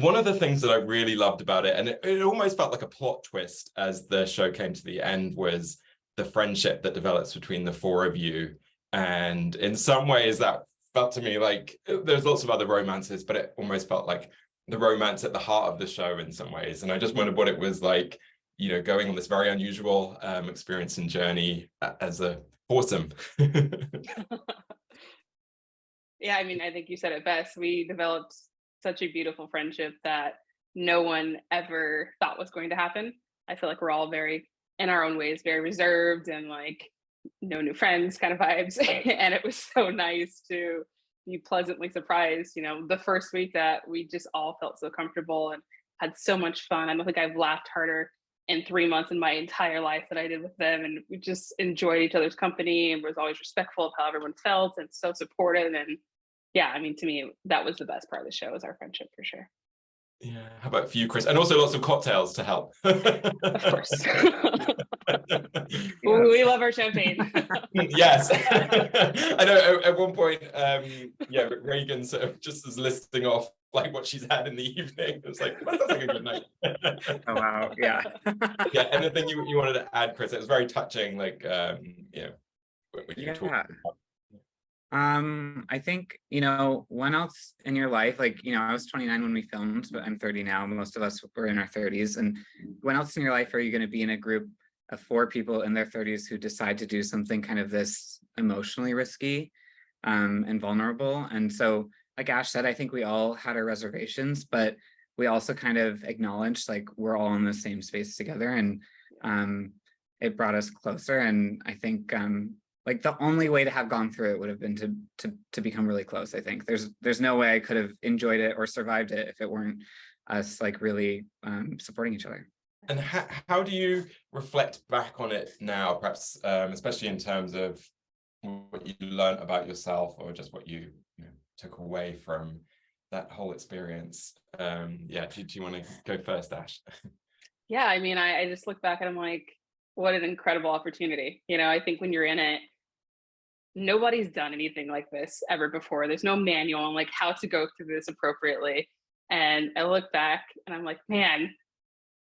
one of the things that I really loved about it, and it almost felt like a plot twist as the show came to the end, was the friendship that develops between the four of you. And in some ways that felt to me like there's lots of other romances, but it almost felt like the romance at the heart of the show in some ways. And I just wondered what it was like, you know, going on this very unusual experience and journey as a foursome. Yeah, I mean, I think you said it best. We developed such a beautiful friendship that no one ever thought was going to happen. I feel like we're all very, in our own ways, very reserved and like no new friends kind of vibes. And it was so nice to be pleasantly surprised, you know, the first week that we just all felt so comfortable and had so much fun. I don't think I've laughed harder in 3 months in my entire life that I did with them. And we just enjoyed each other's company and was always respectful of how everyone felt and so supportive. And yeah, I mean, to me, that was the best part of the show, was our friendship for sure. Yeah. How about for you, Chris? And also lots of cocktails to help. Of course. We love our champagne. Yes. I know at one point, yeah, Reagan sort of just is listing off like what she's had in the evening. It was like, well, that sounds like a good night. Oh, wow. Yeah. Yeah. Anything you wanted to add, Chris? It was very touching, like, you know, when you were talking about. I think, you know, when else in your life, like, you know, I was 29 when we filmed, but I'm 30 now. Most of us were in our 30s. And when else in your life are you going to be in a group of 4 people in their 30s who decide to do something kind of this emotionally risky and vulnerable? And so, like Ash said, I think we all had our reservations, but we also kind of acknowledged like we're all in the same space together, and it brought us closer. And I think like the only way to have gone through it would have been to become really close. I think there's no way I could have enjoyed it or survived it if it weren't us like really supporting each other. And how do you reflect back on it now, perhaps especially in terms of what you learned about yourself, or just what you know, took away from that whole experience? Yeah, do you want to go first, Ash? Yeah, I mean, I just look back and I'm like, what an incredible opportunity. You know, I think when you're in it, nobody's done anything like this ever before. There's no manual on like how to go through this appropriately. And I look back and I'm like, man,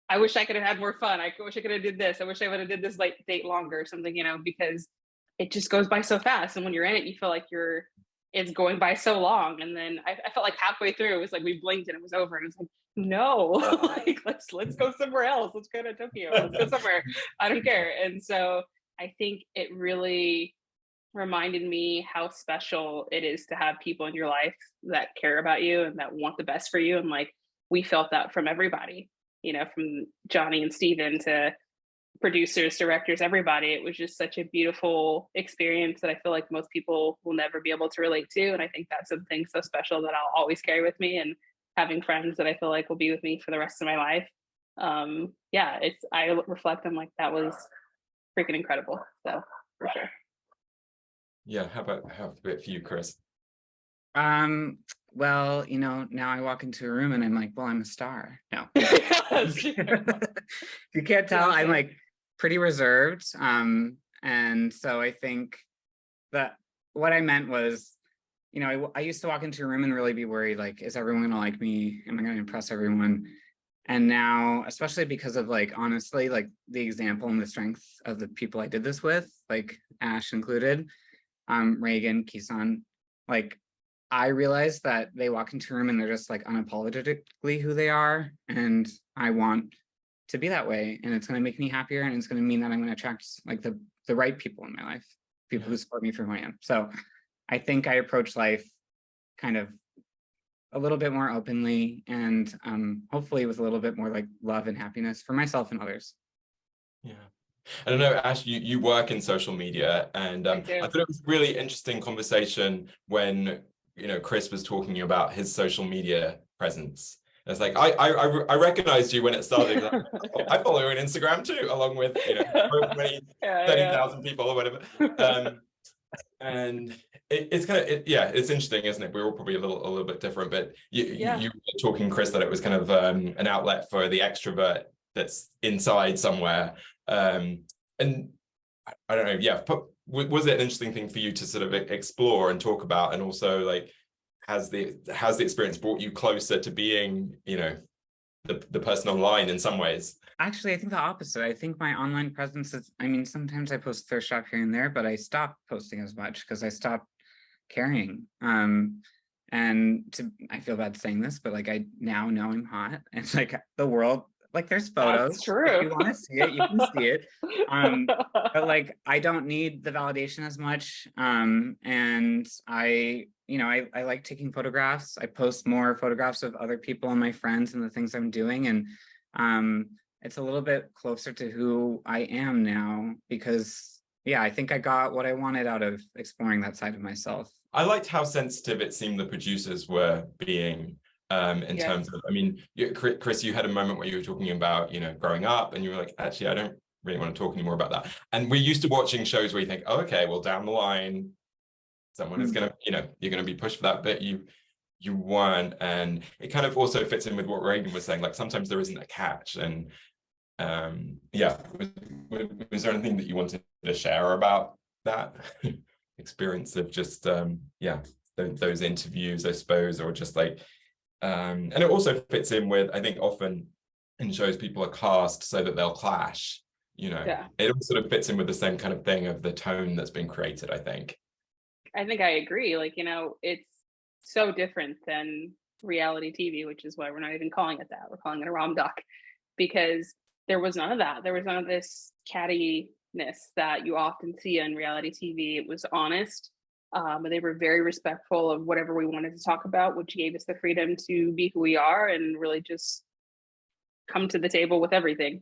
I wish I could have had more fun. I wish I could have did this. I wish I would have did this like date longer or something, you know, because it just goes by so fast. And when you're in it, you feel like it's going by so long. And then I felt like halfway through, it was like we blinked and it was over. And it's like, no, like let's go somewhere else. Let's go to Tokyo. Let's go somewhere. I don't care. And so I think it really reminded me how special it is to have people in your life that care about you and that want the best for you. And like, we felt that from everybody, you know, from Johnnie and Steven to producers, directors, everybody. It was just such a beautiful experience that I feel like most people will never be able to relate to. And I think that's something so special that I'll always carry with me, and having friends that I feel like will be with me for the rest of my life. Yeah, I reflect on like, that was freaking incredible. So for sure. Yeah, how about for you, Chris? Well, you know, now I walk into a room and I'm like, well, I'm a star. No. You can't tell, I'm like pretty reserved. And so I think that what I meant was, you know, I used to walk into a room and really be worried, like, is everyone gonna like me? Am I gonna impress everyone? And now, especially because of like, honestly, like the example and the strength of the people I did this with, like Ash included, Reagan, Kisan, like I realized that they walk into a room and they're just like unapologetically who they are. And I want to be that way. And it's going to make me happier. And it's going to mean that I'm going to attract like the right people in my life, people who support me for who I am. So I think I approach life kind of a little bit more openly, and hopefully with a little bit more like love and happiness for myself and others. Yeah. I don't know, Ash, you work in social media, and I thought it was a really interesting conversation when, you know, Chris was talking about his social media presence. It's like, I recognized you when it started. Like, oh, I follow you on Instagram too, along with, you know, 30,000 people or whatever. And it's kind of, yeah, it's interesting, isn't it? We're all probably a little bit different, but you were talking, Chris, that it was kind of an outlet for the extrovert that's inside somewhere. And I don't know, yeah, was it an interesting thing for you to sort of explore and talk about, and also like has the experience brought you closer to being, you know, the person online in some ways? Actually, I think the opposite. I think my online presence is, I mean, sometimes I post thirst trap here and there, but I stopped posting as much because I stopped caring. I feel bad saying this, but like I now know I'm hot. It's like the world, like there's photos. That's true. If you want to see it, you can see it. But like I don't need the validation as much. And I like taking photographs. I post more photographs of other people and my friends and the things I'm doing. And it's a little bit closer to who I am now because, yeah, I think I got what I wanted out of exploring that side of myself. I liked how sensitive it seemed the producers were being in terms of, I mean, Chris, you had a moment where you were talking about, you know, growing up and you were like, actually, I don't really want to talk anymore about that. And we're used to watching shows where you think, oh, okay, well, down the line, someone is going to, you know, you're going to be pushed for that, but you weren't. And it kind of also fits in with what Reagan was saying, like sometimes there isn't a catch. And yeah, was there anything that you wanted to share about that experience of just those interviews, I suppose, or just like and it also fits in with, I think often in shows people are cast so that they'll clash, you know. It all sort of fits in with the same kind of thing of the tone that's been created. I think I agree, like, you know, it's so different than reality TV, which is why we're not even calling it that. We're calling it a rom-doc, because there was none of that. There was none of this cattiness that you often see on reality TV. It was honest. They were very respectful of whatever we wanted to talk about, which gave us the freedom to be who we are and really just come to the table with everything.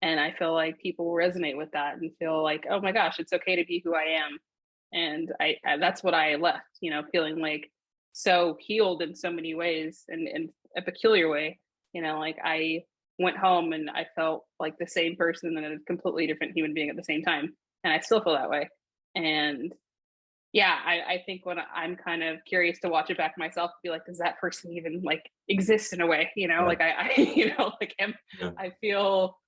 And I feel like people will resonate with that and feel like, oh my gosh, it's okay to be who I am. And I that's what I left, you know, feeling like so healed in so many ways and in a peculiar way. You know, like I went home and I felt like the same person and a completely different human being at the same time. And I still feel that way. And yeah, I think when I'm kind of curious to watch it back myself, be like, does that person even like exist in a way? You know, like I you know, like I feel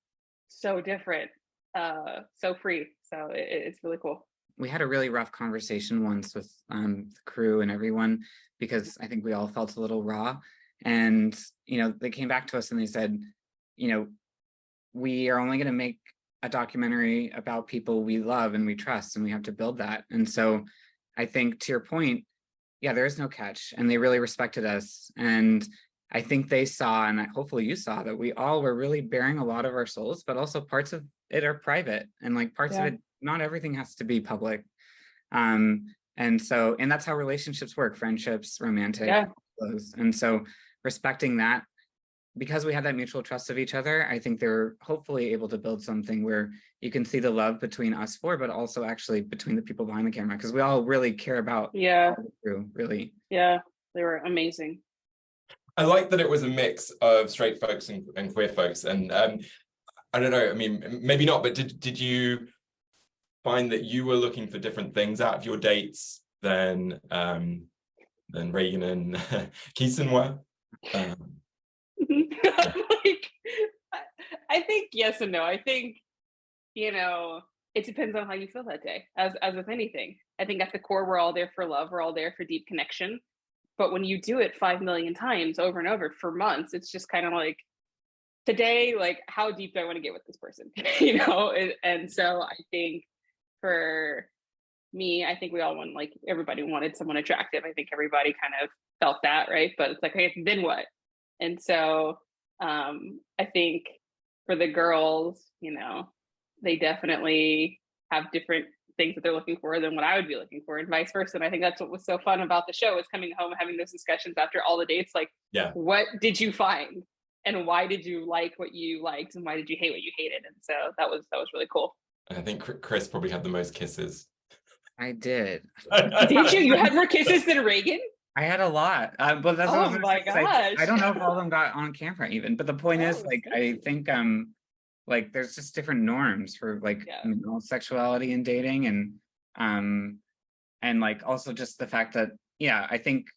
so different, so free. So it's really cool. We had a really rough conversation once with the crew and everyone, because I think we all felt a little raw. And, you know, they came back to us and they said, you know, we are only going to make a documentary about people we love and we trust, and we have to build that. And so I think to your point, yeah, there is no catch, and they really respected us. And I think they saw, and hopefully you saw, that we all were really bearing a lot of our souls, but also parts of it are private, and like parts of it, not everything has to be public. And that's how relationships work, friendships, romantic, those. And so respecting that, because we had that mutual trust of each other, I think they're hopefully able to build something where you can see the love between us four, but also actually between the people behind the camera, because we all really care about crew, really. Yeah, they were amazing. I like that it was a mix of straight folks and queer folks. And I don't know, I mean, maybe not, but did you find that you were looking for different things out of your dates than Reagan and Keeson were? Like, I think yes and no. I think, you know, it depends on how you feel that day, as with anything. I think at the core, we're all there for love. We're all there for deep connection. But when you do it 5 million times over and over for months, it's just kind of like, today, like, how deep do I want to get with this person? You know? And so I think for me, I think we all want, like, everybody wanted someone attractive. I think everybody kind of felt that, right? But it's like, hey, then what? And so I think for the girls, you know, they definitely have different things that they're looking for than what I would be looking for, and vice versa. And I think that's what was so fun about the show, is coming home, having those discussions after all the dates, like, what did you find? And why did you like what you liked? And why did you hate what you hated? And so that was really cool. I think Chris probably had the most kisses. I did. Did you? You had more kisses than Reagan? I had a lot, but that's oh my gosh! I don't know if all of them got on camera even, but the point is, like, I think like there's just different norms for like sexuality and dating, and like also just the fact that I think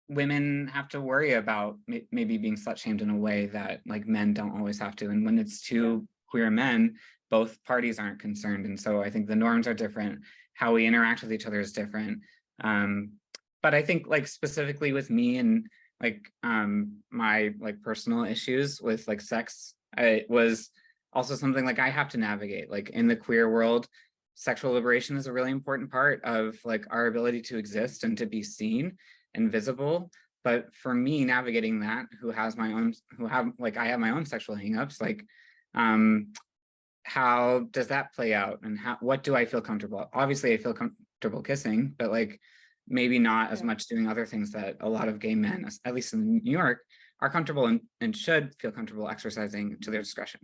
women have to worry about maybe being slut shamed in a way that like men don't always have to, and when it's two queer men, both parties aren't concerned, and so I think the norms are different. How we interact with each other is different. but I think like specifically with me and like my like personal issues with like sex, it was also something like I have to navigate. Like in the queer world, sexual liberation is a really important part of like our ability to exist and to be seen and visible. But for me, navigating that, I have my own sexual hangups, like how does that play out, and what do I feel comfortable? Obviously, I feel comfortable kissing, but like maybe not as much doing other things that a lot of gay men, at least in New York, are comfortable and should feel comfortable exercising to their discretion.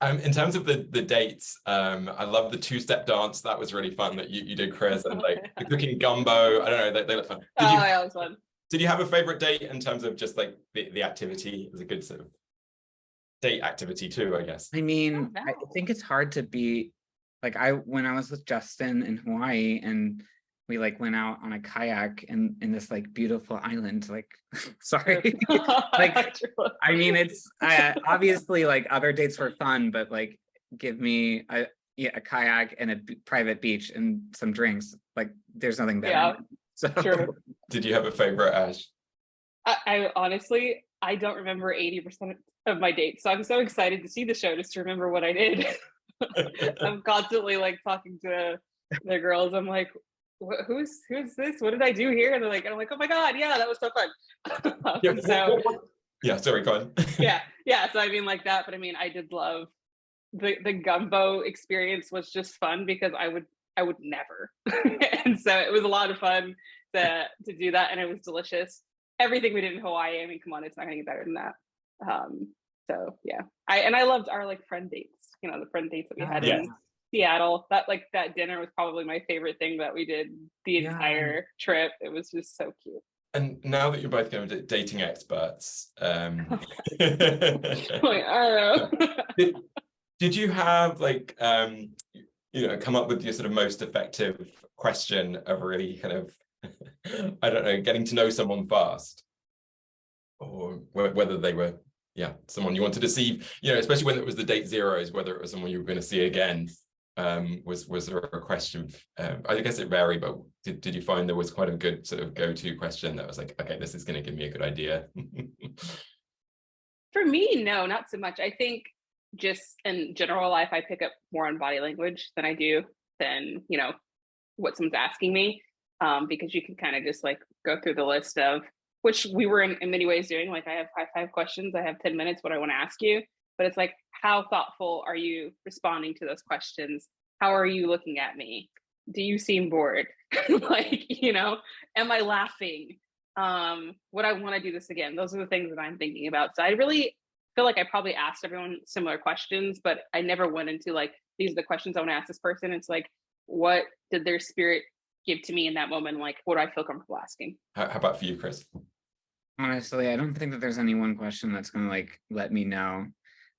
In terms of the dates, I love the two-step dance. That was really fun that you did, Chris, and like the cooking gumbo. I don't know, they look fun. Yeah, it was fun. Did you have a favorite date in terms of just like the activity? It was a good sort of date activity too, I guess. I mean, I think it's hard to be like when I was with Justin in Hawaii and we like went out on a kayak in this like beautiful island, like sorry. Like I mean it's obviously like other dates were fun, but like give me a kayak and a private beach and some drinks, like there's nothing better. Yeah, so sure. Did you have a favorite, Ash? I honestly, I don't remember 80% of my dates, so I'm so excited to see the show just to remember what I did. I'm constantly like talking to the girls. I'm like, who's this? What did I do here? And I'm like, oh my god, yeah, that was so fun. Yeah, sorry, go on. yeah. So I mean, like that, but I mean, I did love the gumbo experience. Was just fun because I would never, and so it was a lot of fun to do that, and it was delicious. Everything we did in Hawaii, I mean, come on, it's not gonna get better than that. So yeah, I loved our like friend dates. You know, the friend dates that we had in Seattle. That dinner was probably my favorite thing that we did the entire trip. It was just so cute. And now that you're both going to dating experts, like, I don't know. did you have like come up with your sort of most effective question of really kind of I don't know, getting to know someone fast, or whether they were someone you wanted to see, especially when it was the date zeros, whether it was someone you were going to see again. Was there a question? I guess it varied, but did you find there was quite a good sort of go-to question that was like, okay, this is going to give me a good idea? For me, no, not so much. I think just in general life, I pick up more on body language than I do than what someone's asking me, because you can kind of just like go through the list of, which we were in many ways doing. Like I have five questions, I have 10 minutes, what I want to ask you. But it's like, how thoughtful are you responding to those questions? How are you looking at me? Do you seem bored? Like, am I laughing? Would I want to do this again? Those are the things that I'm thinking about. So I really feel like I probably asked everyone similar questions, but I never went into like, these are the questions I want to ask this person. It's like, what did their spirit give to me in that moment? Like, what do I feel comfortable asking? How about for you, Chris? Honestly, I don't think that there's any one question that's going to like let me know.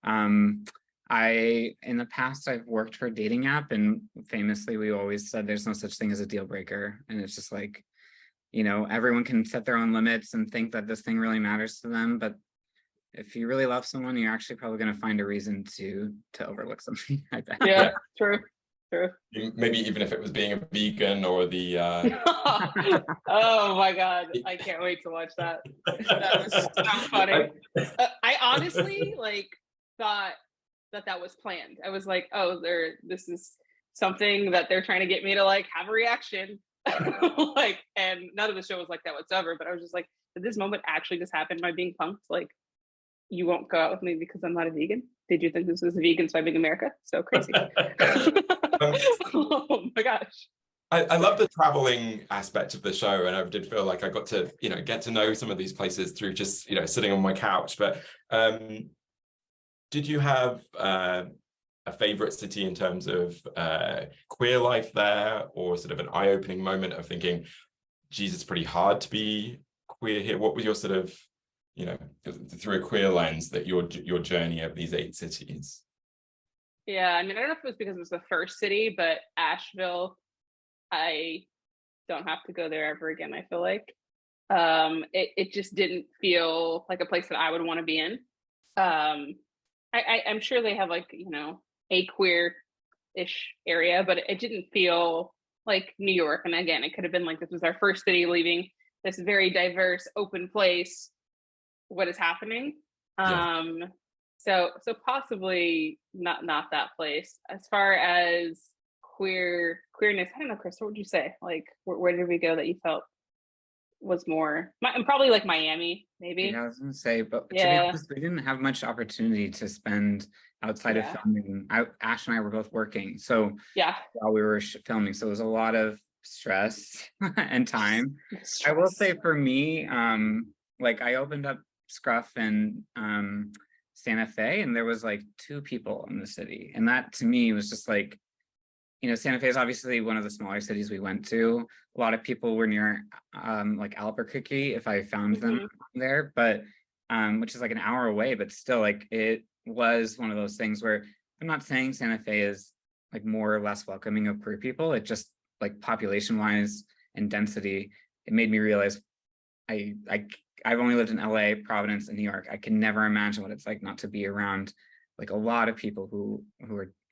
In the past, I've worked for a dating app, and famously, we always said there's no such thing as a deal breaker. And it's just like, everyone can set their own limits and think that this thing really matters to them. But if you really love someone, you're actually probably going to find a reason to overlook something. I bet. Yeah, true. Maybe even if it was being a vegan or the oh my god, I can't wait to watch that. That was so funny. I honestly like thought that was planned. I was like, oh, this is something that they're trying to get me to like have a reaction. Like, and none of the show was like that whatsoever, but I was just like, did this moment actually just happen? Am I being punked? Like, you won't go out with me because I'm not a vegan? Did you think this was a vegan swiping America? So crazy. Oh my gosh. I love the traveling aspect of the show, and I did feel like I got to, get to know some of these places through just, sitting on my couch. But did you have a favorite city in terms of queer life there, or sort of an eye-opening moment of thinking, geez, it's pretty hard to be queer here? What was your sort of, through a queer lens, that your journey of these 8 cities? Yeah, I mean, I don't know if it was because it was the first city, but Asheville, I don't have to go there ever again, I feel like. It just didn't feel like a place that I would want to be in. I'm sure they have like, a queer-ish area, but it didn't feel like New York. And again, it could have been like, this was our first city leaving this very diverse, open place, what is happening? So possibly not that place. As far as queerness, I don't know, Chris, what would you say? Like, where did we go that you felt was more, and probably like Miami, maybe? Yeah, I was gonna say, but to be Yeah. honest, we didn't have much opportunity to spend outside of Yeah. filming. Ash and I were both working, so Yeah. while we were filming, so it was a lot of stress and time. I will Stress. say for me, like I opened up Scruff in Santa Fe, and there was like 2 people in the city, and that to me was just like, you know, Santa Fe is obviously one of the smaller cities we went to. A lot of people were near like Albuquerque if I found them there, but which is like an hour away, but still like it was one of those things where I'm not saying Santa Fe is like more or less welcoming of queer people. It just like population wise and density, it made me realize I've only lived in LA, Providence, and New York. I can never imagine what it's like not to be around like a lot of people who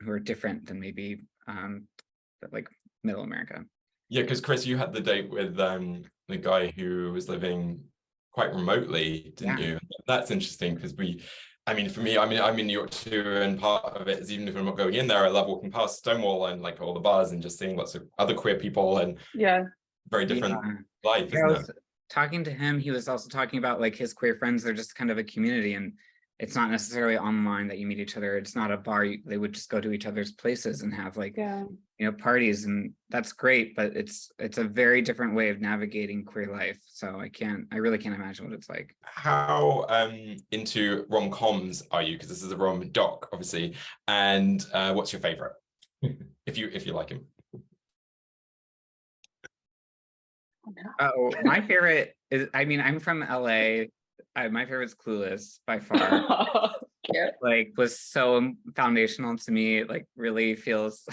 are different than maybe like middle America. Yeah, because Chris, you had the date with the guy who was living quite remotely, didn't you? That's interesting because I mean, for me, I mean, I'm in New York too, and part of it is even if I'm not going in there, I love walking past Stonewall and like all the bars and just seeing lots of other queer people and very different life, isn't it? Talking to him, he was also talking about like his queer friends. They're just kind of a community, and it's not necessarily online that you meet each other. It's not a bar. They would just go to each other's places and have like, you know, parties, and that's great. But it's a very different way of navigating queer life. So I really can't imagine what it's like. How into rom-coms are you? Because this is a rom-doc, obviously. And what's your favorite, if you like him? Oh, my favorite is, I mean, I'm from LA. My favorite's Clueless by far. Like was so foundational to me. It like really feels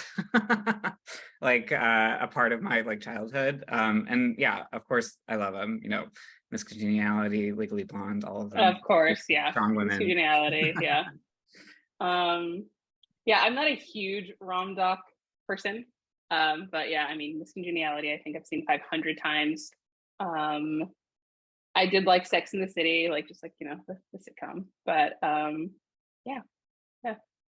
like a part of my like childhood. And yeah, of course I love them. You know, Miss Congeniality, Legally Blonde, all of them. Of course, yeah. Strong women. Miss Congeniality, yeah. Yeah, I'm not a huge rom-doc person. But yeah, I mean, Miss Congeniality, I think I've seen 500 times. I did like Sex in the City, like just like, you know, the sitcom. But yeah.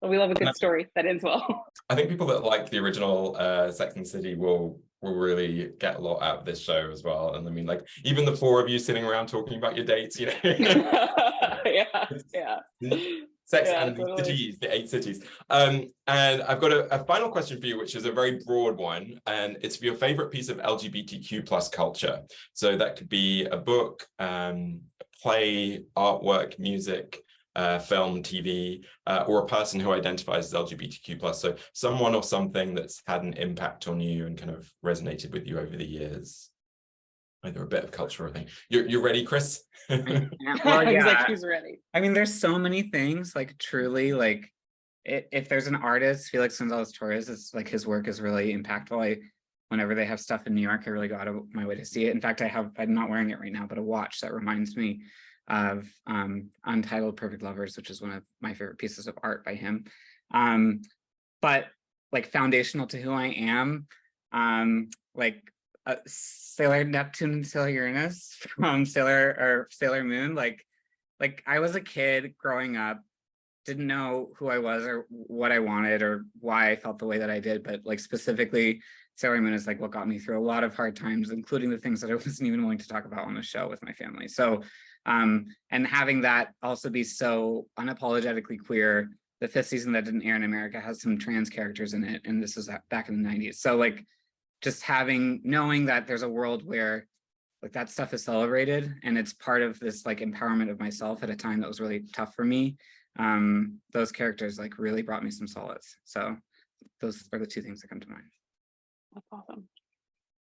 Well, we love a good story that ends well. I think people that like the original Sex and the City will really get a lot out of this show as well. And I mean, like even the 4 of you sitting around talking about your dates, you know. yeah. Sex and the cities, the 8 cities. And I've got a final question for you, which is a very broad one, and it's for your favorite piece of LGBTQ plus culture. So that could be a book, play, artwork, music, film, TV, or a person who identifies as LGBTQ plus. So someone or something that's had an impact on you and kind of resonated with you over the years. Either a bit of culture or thing. You're ready, Chris? Well, He's like, he's ready. I mean, there's so many things, like truly, like if there's an artist, Felix Gonzalez Torres, it's like his work is really impactful. Whenever they have stuff in New York, I really go out of my way to see it. In fact, I'm not wearing it right now, but a watch that reminds me of Untitled Perfect Lovers, which is one of my favorite pieces of art by him. But like foundational to who I am, like Sailor Neptune, Sailor Uranus from Sailor Moon. Like I was a kid growing up, didn't know who I was or what I wanted or why I felt the way that I did, but like specifically Sailor Moon is like what got me through a lot of hard times, including the things that I wasn't even willing to talk about on the show with my family. So and having that also be so unapologetically queer. The 5th season that didn't air in America has some trans characters in it, and this was back in the 90s. So like just knowing that there's a world where like that stuff is celebrated and it's part of this like empowerment of myself at a time that was really tough for me. Those characters like really brought me some solace. So those are the 2 things that come to mind. That's awesome.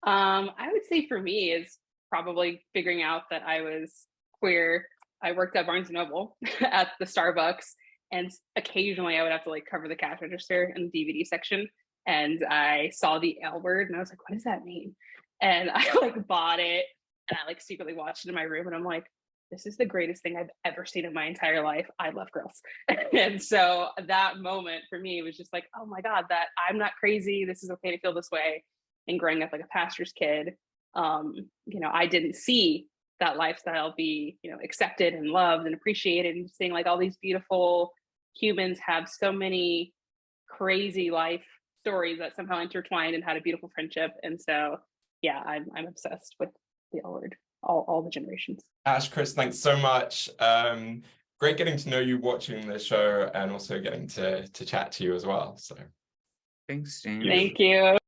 I would say for me is probably figuring out that I was queer. I worked at Barnes & Noble at the Starbucks, and occasionally I would have to like cover the cash register in the DVD section. And I saw the L word and I was like, what does that mean? And I like bought it and I like secretly watched it in my room and I'm like, this is the greatest thing I've ever seen in my entire life. I love girls. And so that moment for me was just like, oh my God, that I'm not crazy. This is okay to feel this way. And growing up like a pastor's kid, you know, I didn't see that lifestyle be, you know, accepted and loved and appreciated, and seeing like all these beautiful humans have so many crazy life stories that somehow intertwined and had a beautiful friendship. And so yeah, I'm obsessed with the L Word, all the generations. Ash, Chris, thanks so much. Great getting to know you watching the show, and also getting to chat to you as well. So Thanks, James. Thank you.